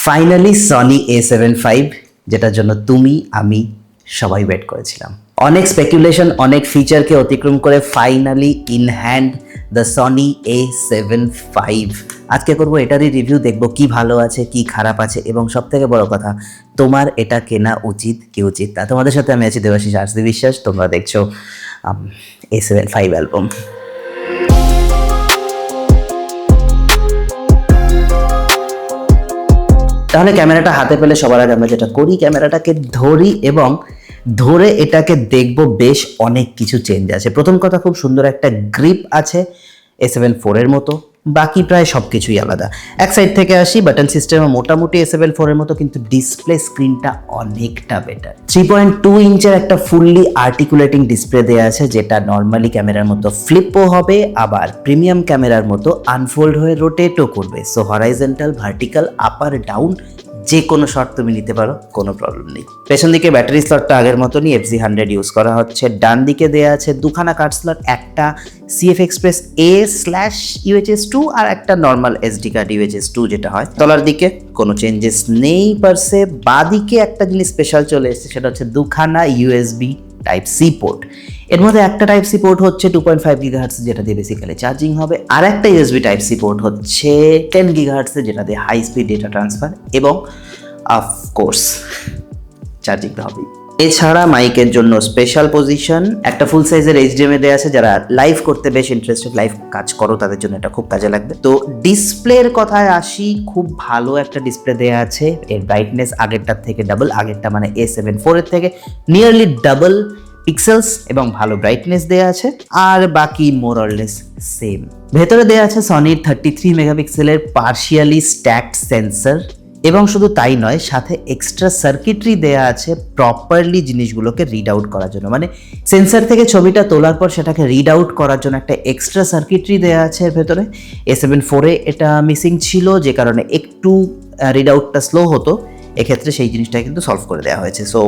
Finally Sony A7 V, যেটার জন্য তুমি আমি সবাই ওয়েট করেছিলাম। অনেক স্পেকুলেশন, অনেক ফিচারকে অতিক্রম করে finally in hand the Sony A7 V। আজকে করবো এটারই রিভিউ, দেখবো কি ভালো আছে কি খারাপ আছে এবং সব থেকে বড় কথা তোমার এটা কেনা উচিত কি উচিত না। তোমাদের সাথে আমি আছি দেবাশিস আরসি বিশ্বাস, তোমরা দেখছো A7 V অ্যালবাম। তাহলে ক্যামেরাটা হাতে পেলে সবার আগে আমরা যেটা করি, ক্যামেরাটাকে ধরি এবং ধরে এটাকে দেখবো। বেশ অনেক কিছু চেঞ্জ আছে। প্রথম কথা, খুব সুন্দর একটা গ্রিপ আছে A7 IV এর মতো, বাকি প্রায় সব কিছুই আলাদা। এক সাইড থেকে আসি, বাটন সিস্টেম মোটামুটি A7 IV এর মতো, কিন্তু ডিসপ্লে স্ক্রিনটা অনেকটা বেটার। 3.2 ইঞ্চের একটা ফুললি আর্টিকুলেটিং ডিসপ্লে দেওয়া আছে, যেটা নর্মালি ক্যামেরার মতো ফ্লিপও হবে, আবার প্রিমিয়াম ক্যামেরার মতো আনফোল্ড হয়ে রোটেটও করবে। সো হরাইজন্টাল, ভার্টিক্যাল, আপার, ডাউন যে কোনো শট তুমি নিতে পারো, কোনো প্রবলেম নেই। পেছন দিকে ব্যাটারি স্লটটা আগের মতনই FZ100 ইউজ করা হচ্ছে। ডান দিকে দেওয়া আছে দুখানা কার্ড স্লট, একটা CF Express A/UHS-2 আর একটা নর্মাল SD কার্ড UHS-2 যেটা হয়। তলার দিকে কোনো চেঞ্জেস নেই পারসে। বাঁ দিকে একটা জিনিস স্পেশাল চলে এসেছে, সেটা হচ্ছে দুখানা USB Type-C পোর্ট। এর মধ্যে একটা Type-C পোর্ট হচ্ছে 2.5 GHz, যেটা দিয়ে বেসিক্যালি চার্জিং হবে, আর একটা USB Type-C পোর্ট হচ্ছে 10 GHz, যেটা দিয়ে হাই স্পিড ডেটা ট্রান্সফার এবং অফকোর্স চার্জিংটা হবে। এছাড়া মাইকের জন্য স্পেশাল পজিশন, একটা ফুল সাইজের HDMI দেওয়া আছে। যারা লাইভ করতে বেশ ইন্টারেস্টেড, লাইভ কাজ করো, তাদের জন্য এটা খুব কাজে লাগবে। তো ডিসপ্লের কথায় আসি, খুব ভালো একটা ডিসপ্লে দেওয়া আছে। এর ব্রাইটনেস আগেরটার থেকে ডাবল, আগেরটা মানে A7 IV এর থেকে নিয়ারলি ডাবল পিক্সেলস এবং ভালো ব্রাইটনেস দেওয়া আছে। আর বাকি মোর অর লেস সেম। ভেতরে দেওয়া আছে সনির 33 মেগাপিক্সেলের পার্শিয়ালি স্ট্যাকড সেন্সর, এবং শুধু তাই নয়, সাথে এক্সট্রা সার্কিটরি দেয়া আছে প্রপারলি জিনিসগুলোকে রিড আউট করার জন্য। মানে সেন্সর থেকে ছবিটা তোলার পর সেটাকে রিড আউট করার জন্য একটা এক্সট্রা সার্কিটরি দেয়া আছে এর ভেতরে। A7 IV এ এটা মিসিং ছিল, যে কারণে একটু রিড আউটটা স্লো হতো। এক্ষেত্রে সেই জিনিসটা কিন্তু সলভ করে দেওয়া হয়েছে। সো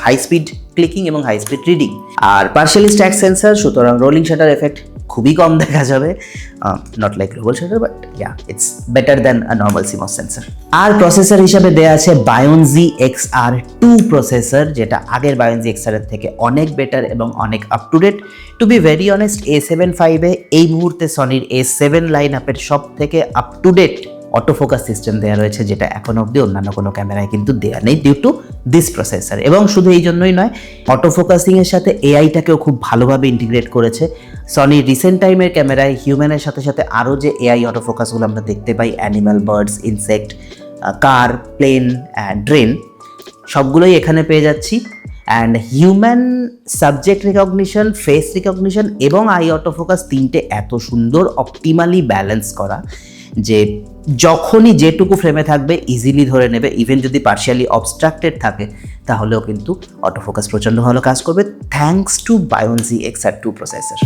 হাই স্পিড ক্লিকিং এবং হাই স্পিড রিডিং। আর পার্শিয়ালি স্ট্যাক সেন্সর, সুতরাং রোলিং শাটার এফেক্ট খুবই কম দেখা যাবে। Not like global shutter, but yeah, it's better than a normal CMOS sensor. আর প্রসেসর হিসাবে দেওয়া আছে Bionic XR2 প্রসেসর, যেটা আগের Bionic XR এর থেকে অনেক বেটার এবং অনেক up to date. To be very honest, A7 V এ এই মুহূর্তে সনির A7 লাইন আপের সব থেকে up to date autofocus system দেওয়া রয়েছে, যেটা এখন অবধি অন্যান্য কোনো ক্যামেরায় কিন্তু দেওয়া নেই ডিউ টু দিস প্রসেসর। এবং শুধু এই জন্যই নয়, অটোফোকাসিং এর সাথে AI-টাকেও খুব ভালোভাবে ইন্টিগ্রেট করেছে। সনি রিসেন্ট টাইমের ক্যামেরায় হিউম্যানের সাথে সাথে আরও যে AI অটোফোকাসগুলো আমরা দেখতে পাই, অ্যানিম্যাল, বার্ডস, ইনসেক্ট, কার, প্লেন, ড্রেন, সবগুলোই এখানে পেয়ে যাচ্ছি। And human subject recognition, face recognition এবং আই অটোফোকাস, তিনটে এত সুন্দর অপটিমালি ব্যালেন্স করা যে যখনই যেটুকু ফ্রেমে থাকবে ইজিলি ধরে নেবে। ইভেন যদি পার্শিয়ালি অবস্ট্রাক্টেড থাকে তাহলেও কিন্তু অটোফোকাস প্রচণ্ড ভালো কাজ করবে, thanks to Bionic XR2 processor.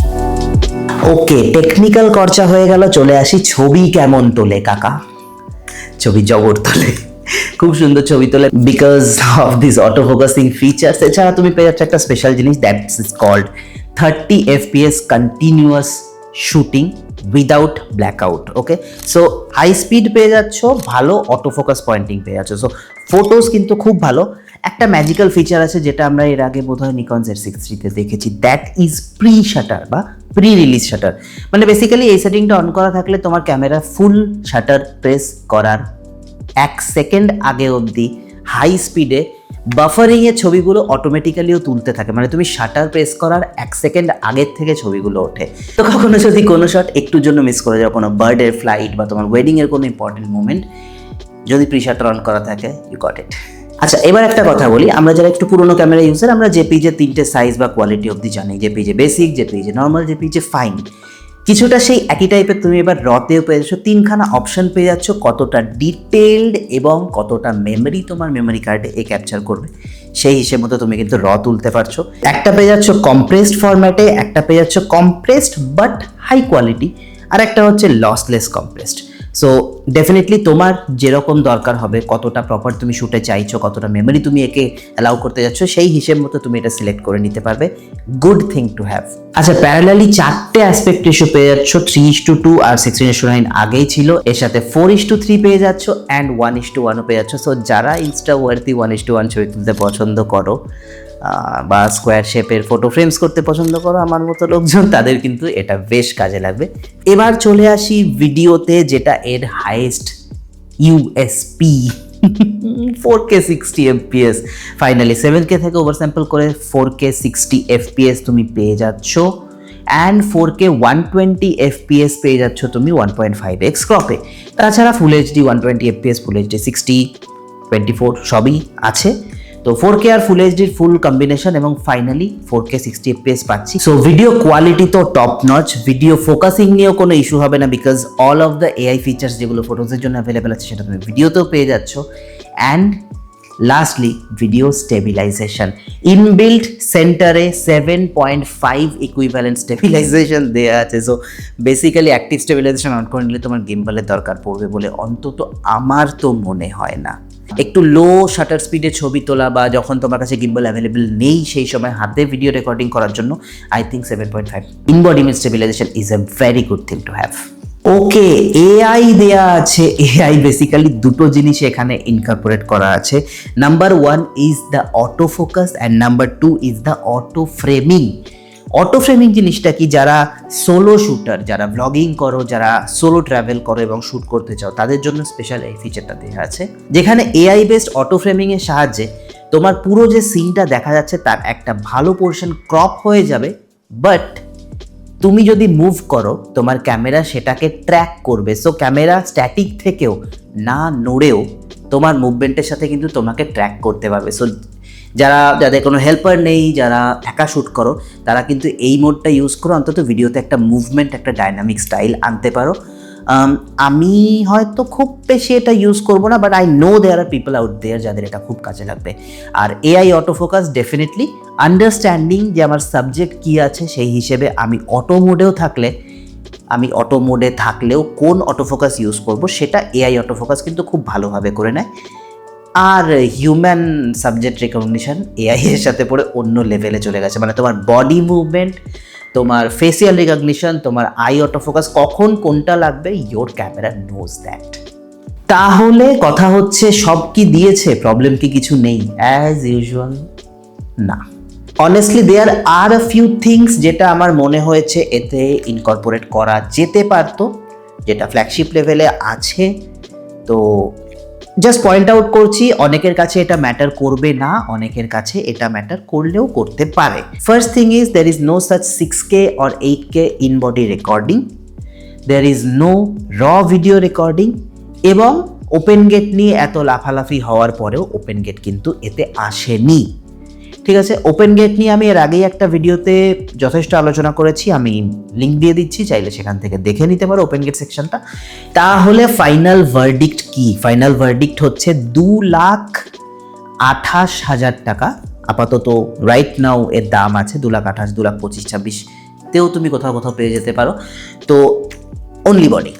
Okay, technical খরচা হয়ে গেল, চলে আসি ছবি কেমন তোলে কাকা। ছবি জবর তোলে, খুব সুন্দর ছবি তোলে because of this autofocusing features. এছাড়া তুমি পেয়ে যাচ্ছ একটা স্পেশাল জিনিস, that's is called 30 FPS continuous shooting without blackout. Okay, so high speed পেয়ে যাচ্ছ, ভালো অটোফোকাস পয়েন্টিং পেয়ে যাচ্ছ। সো ফটোস কিন্তু খুব ভালো। একটা ম্যাজিক্যাল ফিচার আছে, যেটা আমরা এর আগে বোধহয় নিকন Z6-3 দেখেছি, দ্যাট ইজ প্রি শাটার বা প্রি রিলিজ শাটার। মানে বেসিক্যালি এই সেটিংটা অন করা থাকলে তোমার ক্যামেরা ফুল শাটার প্রেস করার 1 সেকেন্ড আগে অবধি হাই স্পিডে বাফারিংয়ে ছবিগুলো অটোমেটিক্যালিও তুলতে থাকে। মানে তুমি শাটার প্রেস করার 1 সেকেন্ড আগের থেকে ছবিগুলো ওঠে। তো কখনো যদি কোনো শট একটুর জন্য মিস করে যাও, কোনো বার্ডের ফ্লাইট বা তোমার ওয়েডিংয়ের কোনো ইম্পর্টেন্ট মুভমেন্ট, যদি প্রি শাটার অন করা থাকে, ইউ গট ইট। আচ্ছা, এবার একটা কথা বলি, আমরা যারা একটু পুরোনো ক্যামেরা ইউজার, আমরা JPEG 3টে সাইজ বা কোয়ালিটি অবধি জানি। JPEG basic, JPEG normal, JPEG fine. কিছুটা সেই একই টাইপের তুমি এবার রতেও পেয়ে যাচ্ছ। 3খানা অপশন পেয়ে যাচ্ছ, কতটা ডিটেলড এবং কতটা মেমোরি তোমার মেমোরি কার্ডে ক্যাপচার করবে, সেই হিসেব মতো তুমি কিন্তু র তুলতে পারছো। একটা পেয়ে যাচ্ছ কম্প্রেসড ফরম্যাটে, একটা পেয়ে যাচ্ছ কম্প্রেসড বাট হাই কোয়ালিটি, আর একটা হচ্ছে লসলেস কম্প্রেসড। সো ডেফিনেটলি তোমার যেরকম দরকার হবে, কতটা প্রপার তুমি শ্যুটে চাইছো, কতটা মেমোরি তুমি একে অ্যালাউ করতে যাচ্ছ, সেই হিসেব মতো তুমি এটা সিলেক্ট করে নিতে পারবে। Good thing to have. আচ্ছা, প্যারালালি 4টে অ্যাসপেক্ট রেশিও পেয়ে যাচ্ছ, 3:2 আর 16:9 আগেই ছিল, এর সাথে 4:3 পেয়ে যাচ্ছ অ্যান্ড 1:1 পেয়ে যাচ্ছ। সো যারা ইনস্টা ওয়ার্থি 1:1 ছবি তুলতে পছন্দ করো বা স্কোয়ার শেপের ফটো ফ্রেমস করতে পছন্দ করো আমার মতো লোকজন, তাদের কিন্তু এটা বেশ কাজে লাগবে। এবার চলে আসি ভিডিওতে, যেটা এর highest USP, 4K 60 fps। Finally 7K থেকে ওভার স্যাম্পল করে 4K 60 fps তুমি পেয়ে যাচ্ছ, অ্যান্ড 4K 120 fps পেয়ে যাচ্ছ তুমি 1.5x ক্রপে। তাছাড়া full HD 120 fps, full HD 60, 24 সবই আছে। তো 4K আর ফুল এইচডির ফুল কম্বিনেশন, এবং ফাইনালি 4K 60 fps পাচ্ছি। সো ভিডিও কোয়ালিটি তো টপ নচ, ভিডিও ফোকাসিং নিয়েও কোনো ইস্যু হবে না, because all of the AI features যেগুলো ফটোজের জন্য অ্যাভেলেবেল আছে সেটা তুমি ভিডিওতেও পেয়ে যাচ্ছ। And lastly video stabilisation, inbuilt সেন্টারে 7.5 ইকুইভ্যালেন্ট স্টেবিলাইজেশন দেওয়া আছে। So basically active stabilisation on করে নিলে তোমার গিম্বলের দরকার পড়বে বলে অন্তত আমার তো মনে হয় না। একটু লো শাটার স্পিডে ছবি তোলা বা যখন তোমার কাছে গিম্বল অ্যাভেলেবল নেই সেই সময় হাতে ভিডিও রেকর্ডিং করার জন্য I think 7.5 in body image stabilisation is a very good thing to have. Okay, AI দেয়া আছে। এআই বেসিক্যালি দুটো জিনিস এখানে ইনকর্পোরেট করা আছে। Number 1 is the auto focus and number 2 is the auto framing. Auto framing জিনিসটা কি, যারা সোলো শুটার, যারা ব্লগিং করো, যারা সোলো ট্রাভেল করো এবং শ্যুট করতে চাও, তাদের জন্য স্পেশাল এই ফিচারটা দেওয়া আছে, যেখানে এআই বেসড অটো ফ্রেমিংয়ের সাহায্যে তোমার পুরো যে সিনটা দেখা যাচ্ছে তার একটা ভালো পোর্শন ক্রপ হয়ে যাবে, বাট তুমি যদি মুভ করো তোমার ক্যামেরা সেটাকে ট্র্যাক করবে। সো ক্যামেরা স্ট্যাটিক থেকেও না নড়েও তোমার মুভমেন্টের সাথে কিন্তু তোমাকে ট্র্যাক করতে পারবে। সো যাদের কোনো হেল্পার নেই, যারা একা শ্যুট করো, তারা কিন্তু এই মোডটা ইউজ করো, অন্তত ভিডিওতে একটা মুভমেন্ট, একটা ডাইনামিক স্টাইল আনতে পারো। আমি হয়তো খুব বেশি এটা ইউজ করবো না, but I know there are people out there যাদের এটা খুব কাজে লাগবে। আর AI auto focus definitely understanding যে আমার সাবজেক্ট কী আছে সেই হিসেবে আমি অটো মোডে থাকলেও কোন অটো ফোকাস ইউজ করবো সেটা এআই অটো ফোকাস কিন্তু খুব ভালোভাবে করে নেয়। আর হিউম্যান সাবজেক্ট রিকগনিশন এআই এর সাথে পড়ে অন্য লেভেলে চলে গেছে, মানে তোমার বডি মুভমেন্ট, তোমার ফেসিয়াল রিকগনিশন, তোমার আই অটো ফোকাস, কখন কোনটা লাগবে ইয়োর ক্যামেরা নোজ দ্যাট। তাহলে কথা হচ্ছে সব কি দিয়েছে, প্রবলেম কি কিছু নেই? অ্যাজ ইউজুয়াল না। Honestly there are a few things যেটা আমার মনে হয়েছে এতে ইনকর্পোরেট করা যেতে পারতো, যেটা ফ্ল্যাগশিপ লেভেলে আছে। তো জাস্ট পয়েন্ট আউট করছি, অনেকের কাছে এটা ম্যাটার করবে না, অনেকের কাছে এটা ম্যাটার করলেও করতে পারে। First thing is there is no such 6K or 8K in body recording, there is no raw video recording, এবং ওপেন গেট নিয়ে এত লাফালাফি হওয়ার পরেও ওপেন গেট কিন্তু এতে আসেনি। ঠিক আছে, ওপেন গেট নিয়ে আমি এর আগেই একটা ভিডিওতে যথেষ্ট আলোচনা করেছি, আমি লিঙ্ক দিয়ে দিচ্ছি, চাইলে সেখান থেকে দেখে নিতে পারো ওপেন গেট সেকশনটা। তাহলে ফাইনাল ভার্ডিক্ট কি? ফাইনাল ভার্ডিক্ট হচ্ছে 2,28,000 টাকা আপাতত রাইট নাও এর দাম আছে। 2,28,000, 2,25,000, 26,000তেও তুমি কোথাও পেয়ে যেতে পারো। তো অনলি বডি,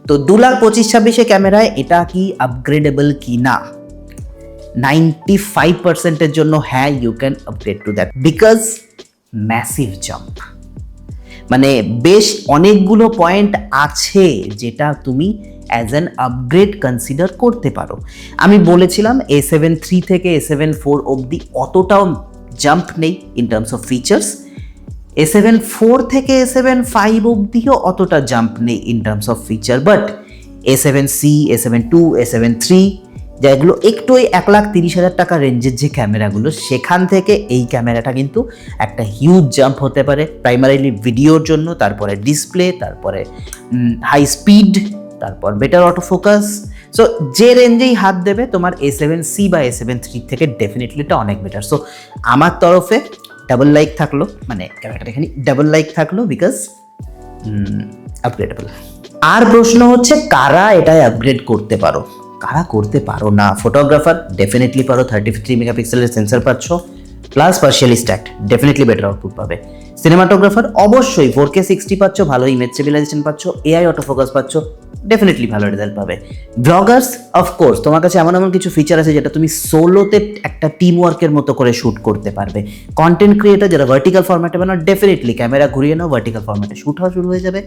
তো 2,25,000, 26,000 ক্যামেরায় এটা কি আপগ্রেডেবল কি না? 95%-এর জন্য হ্যাঁ, you can upgrade to that, because massive jump, মানে বেশ অনেকগুলো পয়েন্ট আছে যেটা তুমি অ্যাজ অ্যান আপগ্রেড কনসিডার করতে পারো। আমি বলেছিলাম A7 III থেকে A7 IV অবধি অতটাও জাম্প নেই in terms of features, A7 IV থেকে A7 V অবধিও অতটা জাম্প নেই in terms of feature, but A7C, A7 II, A7 III যেগুলো একটু ওই 1,30,000 টাকা রেঞ্জের যে ক্যামেরাগুলো, সেখান থেকে এই ক্যামেরাটা কিন্তু একটা হিউজ জাম্প হতে পারে, প্রাইমারিলি ভিডিওর জন্য, তারপরে ডিসপ্লে, তারপরে হাই স্পিড, তারপর বেটার অটো ফোকাস। সো যে রেঞ্জেই হাত দেবে তোমার A7C বা A7 III থেকে ডেফিনেটলি এটা অনেক বেটার। সো আমার তরফে ডাবল লাইক থাকলো, মানে ক্যামেরাটা এখানে ডাবল লাইক থাকলো, বিকজ আপগ্রেডেবল। আর প্রশ্ন হচ্ছে কারা এটাই আপগ্রেড করতে পারো, কারা করতে পারো না? ফটোগ্রাফার ডেফিনেটলি পারো, 33 মেগাপিক্সেলের সেন্সর পাচ্ছ, plus partially stacked, definitely better output পাবে। সিনেমাটোগ্রাফার অবশ্যই 4K 60 পাচ্ছ, ভালো ইমেজ স্টেবিলাইজেশন পাচ্ছ, এআই অটোফোকাস পাচ্ছ, ডেফিনেটলি ভালো রেজাল্ট পাবে। ব্লগার্স অফকোর্স তোমার কাছে এমন এমন কিছু ফিচার আছে যেটা তুমি সোলোতে একটা টিম ওয়ার্কের মতো করে শ্যুট করতে পারবে। কন্টেন্ট ক্রিয়েটার যারা ভার্টিক্যাল ফরম্যাটে বানাও, ডেফিনেটলি ক্যামেরা ঘুরিয়ে নাও, ভার্টিক্যাল ফরম্যাটে শ্যুট হওয়া শুরু হয়ে যাবে।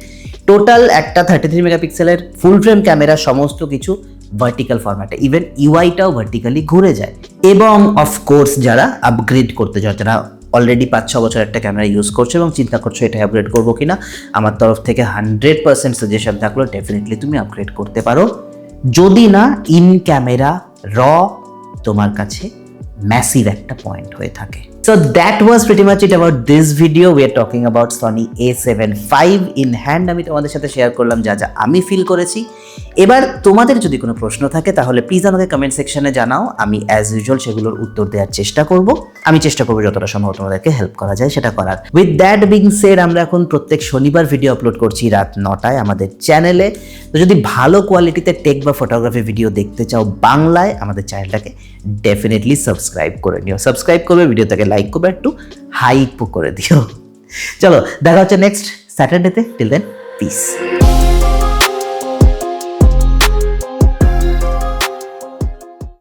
টোটাল একটা 33 মেগাপিক্সেলের ফুল ফ্রেম ক্যামেরা, সমস্ত কিছু ভার্টিক্যাল ফরম্যাটে, ইভেন ইউআইটাও ভার্টিক্যালি ঘুরে যায়। এবং অফকোর্স যারা আপগ্রেড করতে চাও, যারা অলরেডি 5-6 বছর একটা ক্যামেরা ইউজ করছো এবং চিন্তা করছো এটা আপগ্রেড করবো কিনা, আমার তরফ থেকে 100% সাজেশন থাকলো, ডেফিনেটলি তুমি আপগ্রেড করতে পারো, যদি না ইন ক্যামেরা র তোমার কাছে ম্যাসিভ একটা পয়েন্ট হয়ে থাকে। So that was pretty much it about this video. We are talking about Sony a7 V in hand. আমি তোমাদের সাথে শেয়ার করলাম যা যা আমি ফিল করেছি। এবার তোমাদের যদি কোনো প্রশ্ন থাকে তাহলে প্লিজ আমাকে কমেন্ট সেকশনে জানাও, আমি অ্যাজ ইউজুয়াল সেগুলোর উত্তর দেওয়ার চেষ্টা করব। আমি চেষ্টা করবো যতটা সম্ভব তোমাদেরকে হেল্প করা যায় সেটা করার। উইথ দ্যাট বিং সেড, আমরা এখন প্রত্যেক শনিবার ভিডিও আপলোড করছি রাত 9টায় আমাদের চ্যানেলে। তো যদি ভালো কোয়ালিটিতে টেক বা ফটোগ্রাফি ভিডিও দেখতে চাও বাংলায়, আমাদের চ্যানেলটাকে ডেফিনেটলি সাবস্ক্রাইব করে নিও। সাবস্ক্রাইব করবে, ভিডিওটাকে লাইক করবে, একটু হাইপও করে দিও। চলো দেখা হচ্ছে নেক্সট স্যাটারডেতে। Till then, piece.